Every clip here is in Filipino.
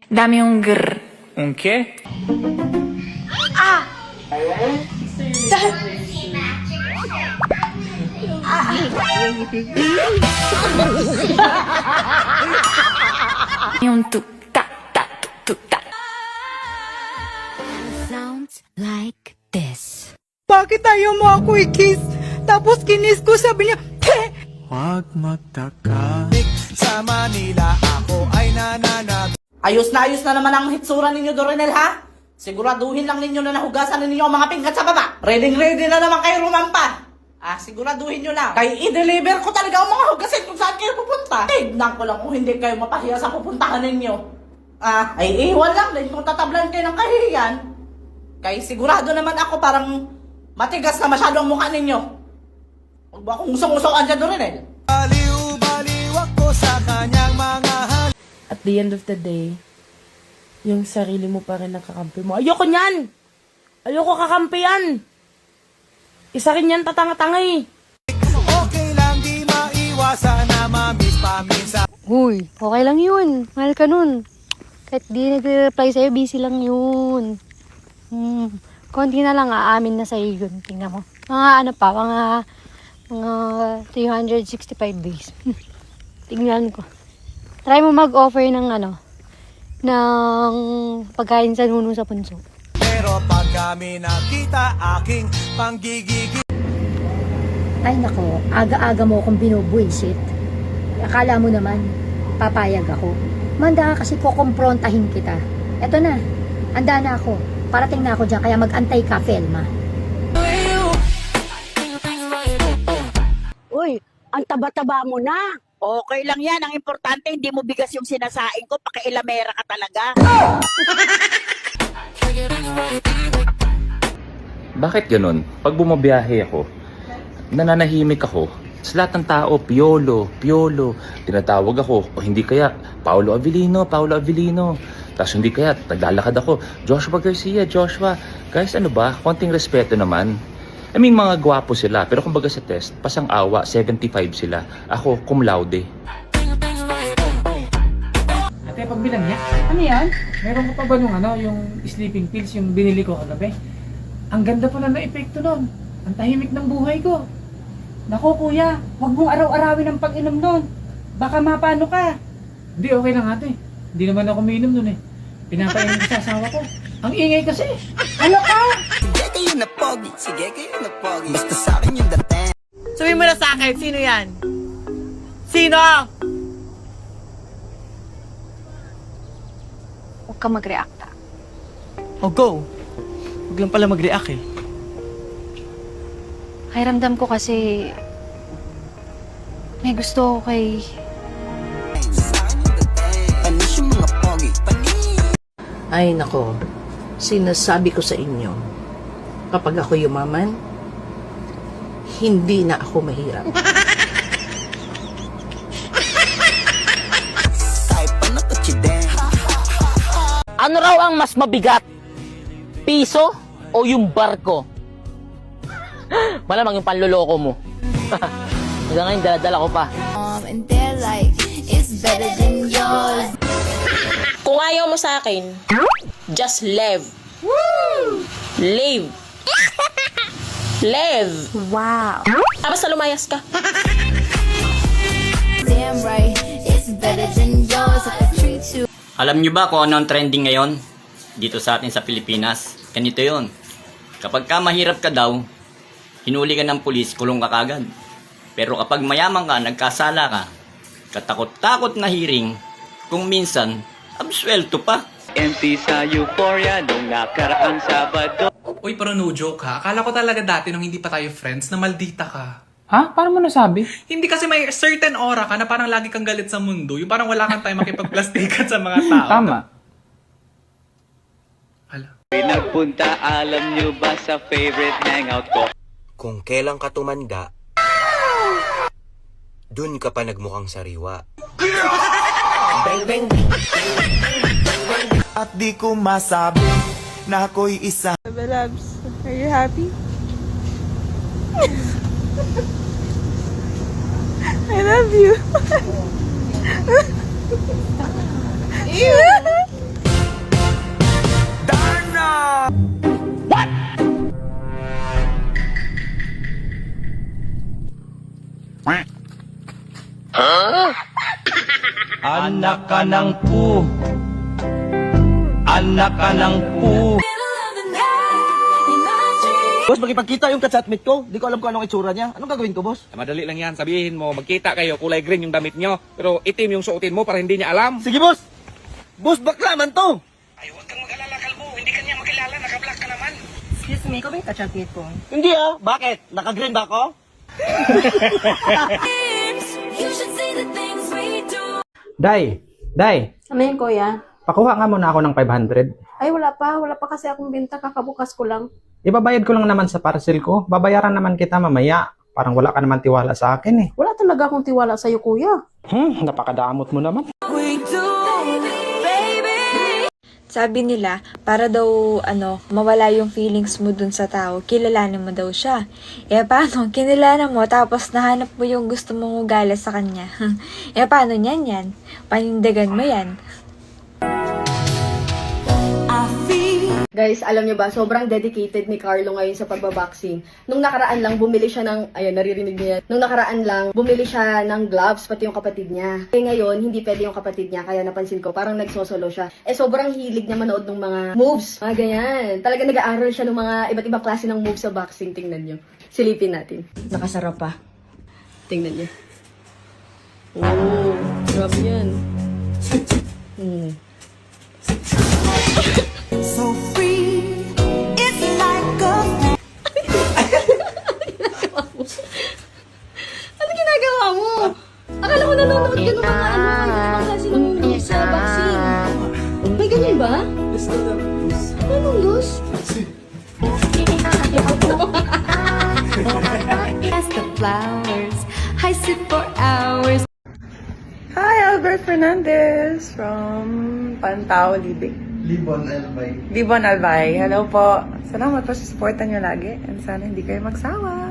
Dami yung grr. Un qué? Yung ta, ta. Sounds like this. Bakit ayaw mo ako i-kiss? Tapos kinis ko, sabi niya, "Heh!" Huwag magtaka. Sa Manila ako ay nananag. Ayos na naman ang hitsura ninyo, Dorinel, ha? Siguraduhin lang ninyo na nahugasan ninyo ang mga pinggan sa baba. Ready na naman kayo rumampa. Siguraduhin nyo lang. Kaya i-deliver ko talaga ang mga hugasin kung saan kayo pupunta. Tignan ko lang kung hindi kayo mapahiya sa pupuntahan ninyo. Ay iwan lang din kung tatablan kayo ng kahihiyan. Kaya sigurado naman ako parang matigas na masyado ang mukha ninyo. Huwag ba akong usong-usong dyan, Dorinel? Baliw ako sa kanyang mga hal. At the end of the day, yung sarili mo pa rin nakakampi mo. Ayoko niyan! Ayoko kakampi yan! Isa rin yan tatanga-tanga eh. Okay lang di maiwasan na mamiss paminsan. Huy, okay lang yun. Mahal ka nun. Kahit di nagre-reply sa'yo, busy lang yun. Konti na lang, aamin na sa'yo yun. Tingnan mo. Mga mga 365 days. Tingnan ko. Try mo mag-offer ng ng pagkain sa nuno sa punso. Pero pag kami nakita aking panggigigil. Ay nako, aga-aga mo akong binubuisit. Akala mo naman, papayag ako. Manda ka kasi kukomprontahin kita. Eto na, handa na ako. Parating na ako dyan, kaya mag-antay ka, Felma. Uy, ang taba-taba mo na. Okay lang yan. Ang importante, hindi mo bigas yung sinasain ko. Pakiilamera ka talaga. Bakit ganun? Pag bumabiyahe ako, nananahimik ako, sa lahat ng tao, Piolo. Tinatawag ako, o hindi kaya, Paolo Avellino. Tapos hindi kaya, naglalakad ako, Joshua Garcia. Guys, ano ba? Konting respeto naman. I mean, mga gwapo sila. Pero kumbaga sa test, pasang awa, 75 sila. Ako, cum laude. Ate, pagbilang niya. Ano yan? Meron ko pa ba yung sleeping pills, yung binili ko kagabi? Ang ganda pala ng epekto nun. Ang tahimik ng buhay ko. Nako kuya, huwag mong araw-arawin ang pag-inom nun. Baka mapano ka. Hindi, okay lang ate. Hindi naman ako umiinom nun eh. Pinapainom ko sa asawa ko. Ang ingay kasi. Ano ka? Sige kayo na pogi. Basta sa akin yung dating. Sabihin mo na sa akin, sino yan? Sino? Huwag ka mag-react. Oh, go. Huwag lang pala mag-react eh. Ay, ramdam ko kasi may gusto ako kay... Panis yung mga pogi. Ay, nako. Sinasabi ko sa inyo, kapag ako yumaman, hindi na ako mahirap. Ano raw ang mas mabigat? Piso o yung barko? Malamang yung panloloko mo. Hanggang ngayon, dala-dala ko pa. And they're like, it's better than yours. Kung ayaw mo sa akin, just live. Live. Live. Wow. Basta lumayas ka. Damn right, it's better than yours. I treat you. Alam nyo ba kung ano ang trending ngayon? Dito sa atin sa Pilipinas. Ganito yon. Kapag ka mahirap ka daw, hinuli ka ng pulis, kulong ka kagad. Pero kapag mayaman ka, nagkasala ka, katakot-takot na hearing, kung minsan, absuelto pa. Empty sa euphoria nung nakaraang Sabado. Uy, pero no joke ha. Akala ko talaga dati nung hindi pa tayo friends na maldita ka. Ha? Paano mo nasabi? Hindi kasi may certain aura ka na parang lagi kang galit sa mundo. Yung parang wala kang time makipagplastikan sa mga tao. Tama. Hala. Nagpunta, alam nyo ba sa favorite hangout ko? Kung kailan ka tumanda, dun ka pa nagmukhang sariwa. At di ko masabi na ako'y isa. Labs, are you happy? I love you. Anak ka ng pu. Anak ka ng pu. Boss, makipagkita yung ka-chatmate ko. Di ko alam kung anong itsura niya. Anong gagawin ko, boss? Madali lang yan. Sabihin mo, magkita kayo, kulay green yung damit nyo. Pero itim yung suotin mo para hindi niya alam. Sige, boss! Boss, bakla man to! Excuse me, ikaw ba yung ka-chatmate ko? Hindi ah. Bakit? Naka-green ba ako? Day! Ano yun, kuya? Pakuha nga muna ako ng 500. Ay, wala pa kasi akong binta, kakabukas ko lang. Ibabayad ko lang naman sa parcel ko. Babayaran naman kita mamaya. Parang wala ka naman tiwala sa akin eh. Wala talaga akong tiwala sa'yo, kuya. Napakadamot mo naman. Sabi nila, para daw, mawala yung feelings mo dun sa tao, kilalanin mo daw siya. Paano? Kinilala mo, tapos nahanap mo yung gusto mong ugali sa kanya. Paano niyan yan? Panindagan mo yan. Guys, alam niyo ba, sobrang dedicated ni Carlo ngayon sa pagbaboxing. Nung nakaraan lang, bumili siya ng, ayan, naririnig niya yan. Nung nakaraan lang, bumili siya ng gloves, pati yung kapatid niya. Ngayon, hindi pwede yung kapatid niya, kaya napansin ko, parang nagsosolo siya. Sobrang hilig niya manood ng mga moves, mga ganyan. Talaga nag-aaral siya ng mga iba't ibang klase ng moves sa boxing, tingnan niyo. Silipin natin. Nakasarap pa. Tingnan niyo. Oh, grabe yan. So free, it's like a... Ano ginagawa mo? Akala mo nanonood ka ng mga ibang klase ng moves sa boxing. May ganyan ba? Anong loose? As the flowers, I sit for hours. Hi, Albert Fernandez from Pantao, Libig. Libon Albay. Hello po. Salamat po sa suporta niyo lagi. And sana hindi kayo magsawa.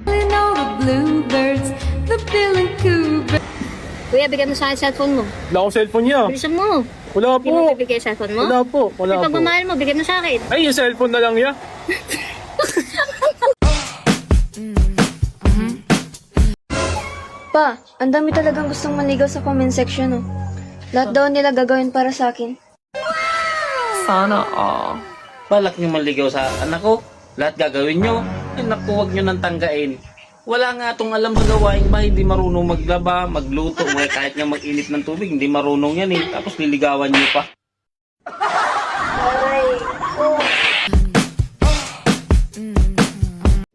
And all the bluebirds, the bill and coo. Kuya, bigyan mo sa akin cellphone mo. Wala akong cellphone niya. Bilisan mo. Wala Hindi mo bibigay cellphone mo? Wala po. Yung pagmamahal mo, bigyan mo sa akin. Ay, yung cellphone na lang niya. Pa, ang dami talagang gustong maligaw sa comment section, oh. Lahat daw nila gagawin para sa akin. Sana balak nyo maligaw sa anak ko. Lahat gagawin nyo. Ay naku, huwag nyo nang tanggain. Wala nga itong alam sa gawaing bahay. Hindi marunong maglaba, magluto. Kahit nga mag-init ng tubig, hindi marunong yan eh. Tapos liligawan nyo pa.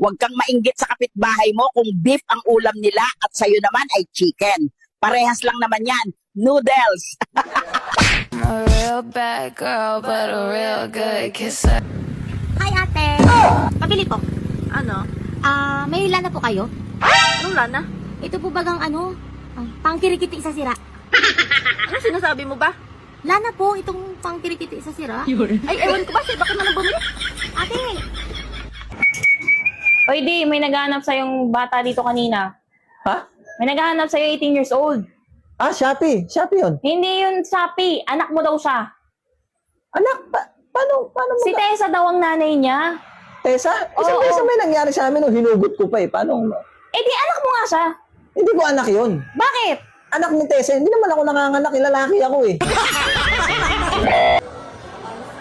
Huwag kang mainggit sa kapitbahay mo kung beef ang ulam nila at sa'yo naman ay chicken. Parehas lang naman yan. Noodles. A real bad girl, but a real good kisser. Hi, ate! Pabili po. Ano? May lana po kayo? Anong lana? Ito po bagang pangkirikiti isa sira. Ano sinasabi mo ba? Lana po, itong pangkirikiti isa sira. Ay, ewan ko ba? Bakit mo nang bumili? Ate! Oy, di, may naghahanap sa yung bata dito kanina. Ha? May naghahanap sa 18 years old. Ah, Shopee. Shopee yun. Hindi yun Shopee. Anak mo daw siya. Anak, paano mo? Si Tessa daw ang nanay niya. Tessa? Isang beses may nangyari sa amin nung hinugot ko pa eh. Paano? Eh di anak mo nga siya. Hindi ko anak yun. Bakit? Anak ni Tessa. Hindi naman ako nanganganak. Lalaki ako eh.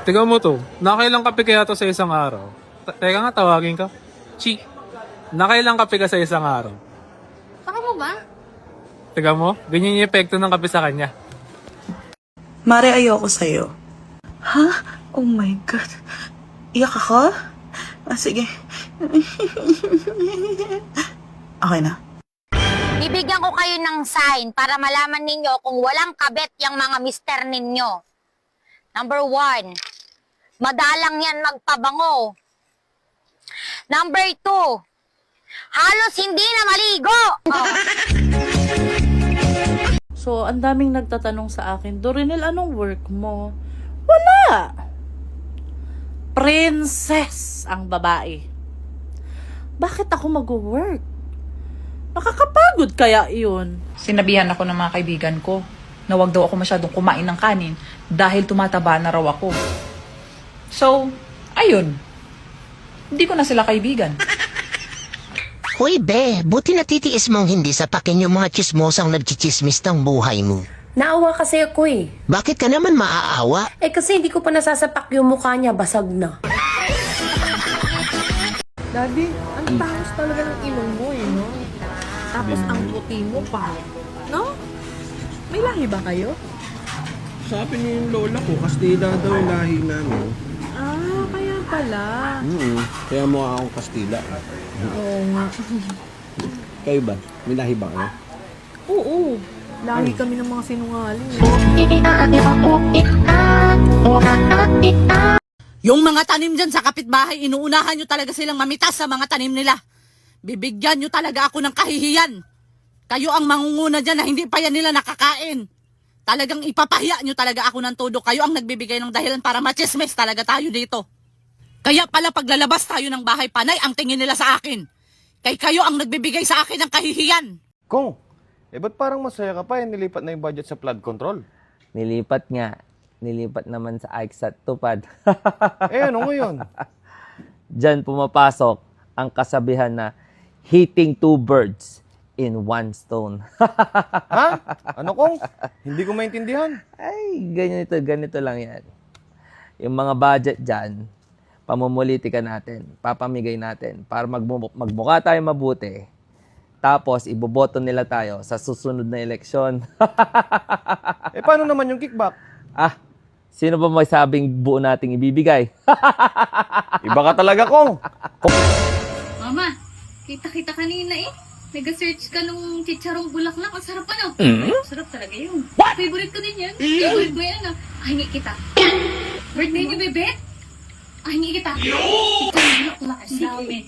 Tiga mo to, nakailang kape kaya to sa isang araw? Teka nga, tawagin ka. Chi, nakailang kape ka sa isang araw? Baka mo ba? Tiga mo, ganyan yung epekto ng kape sa kanya. Mare, ayoko sa'yo. Ha? Oh my God. Iyak ako? Sige. Okay na. Bibigyan ko kayo ng sign para malaman ninyo kung walang kabet yung mga mister ninyo. Number 1, madalang yan magpabango. Number 2, halos hindi na maligo. So, ang daming nagtatanong sa akin, Dorinel, anong work mo? Wala! Princess ang babae. Bakit ako mag-work? Nakakapagod kaya yun? Sinabihan ako ng mga kaibigan ko na wag daw ako masyadong kumain ng kanin dahil tumataba na raw ako. So, ayun. Hindi ko na sila kaibigan. Hoy be, buti natitiis mong hindi sa pakin yung mga chismosang nagchichismis ng buhay mo. Naawa kasi ako eh. Bakit ka naman maaawa? Eh kasi hindi ko pa nasasapak yung mukha niya, basag na. Daddy, ang tangos talaga ng ilong mo eh, no? Tapos ang puti mo pa. No? May lahi ba kayo? Sabi niya yung lola ko, Kastila daw yung lahi namin. Ah, kaya pala. Kaya mukha akong Kastila. Oo nga. Kayo ba? May lahi ba kayo? Oo. Lahi kami ng mga sinungaling. Yung mga tanim dyan sa kapitbahay, inuunahan nyo talaga silang mamitas sa mga tanim nila. Bibigyan nyo talaga ako ng kahihiyan. Kayo ang mangunguna dyan na hindi pa yan nila nakakain. Talagang ipapahiya nyo talaga ako ng todo. Kayo ang nagbibigay ng dahilan para machismis talaga tayo dito. Kaya pala paglalabas tayo ng bahay panay, ang tingin nila sa akin. Kay kayo ang nagbibigay sa akin ng kahihiyan. Kung, ba't parang masaya ka pa nilipat na yung budget sa flood control? Nilipat nga. Nilipat naman sa ICSAT tupad. Ano ngayon? Diyan pumapasok ang kasabihan na hitting two birds in one stone. Ha? Ano kung? Hindi ko maintindihan. Ay, ganito lang yan. Yung mga budget dyan, pamumulitika natin, papamigay natin para magmukha tayo mabuti. Tapos, iboboto nila tayo sa susunod na eleksyon. Paano naman yung kickback? Sino ba may sabing buo nating ibibigay? Iba ka talaga, Kong. Mama, kita-kita kanina eh. Nag-search ka nung chicharong bulaklak. Ang sarap ano? Sarap talaga yun. Favorite ko din yan. Favorite ko yan. Hingi kita. Birthday ni Bebe? Hingi kita. Chicharong bulaklak. Ang dami.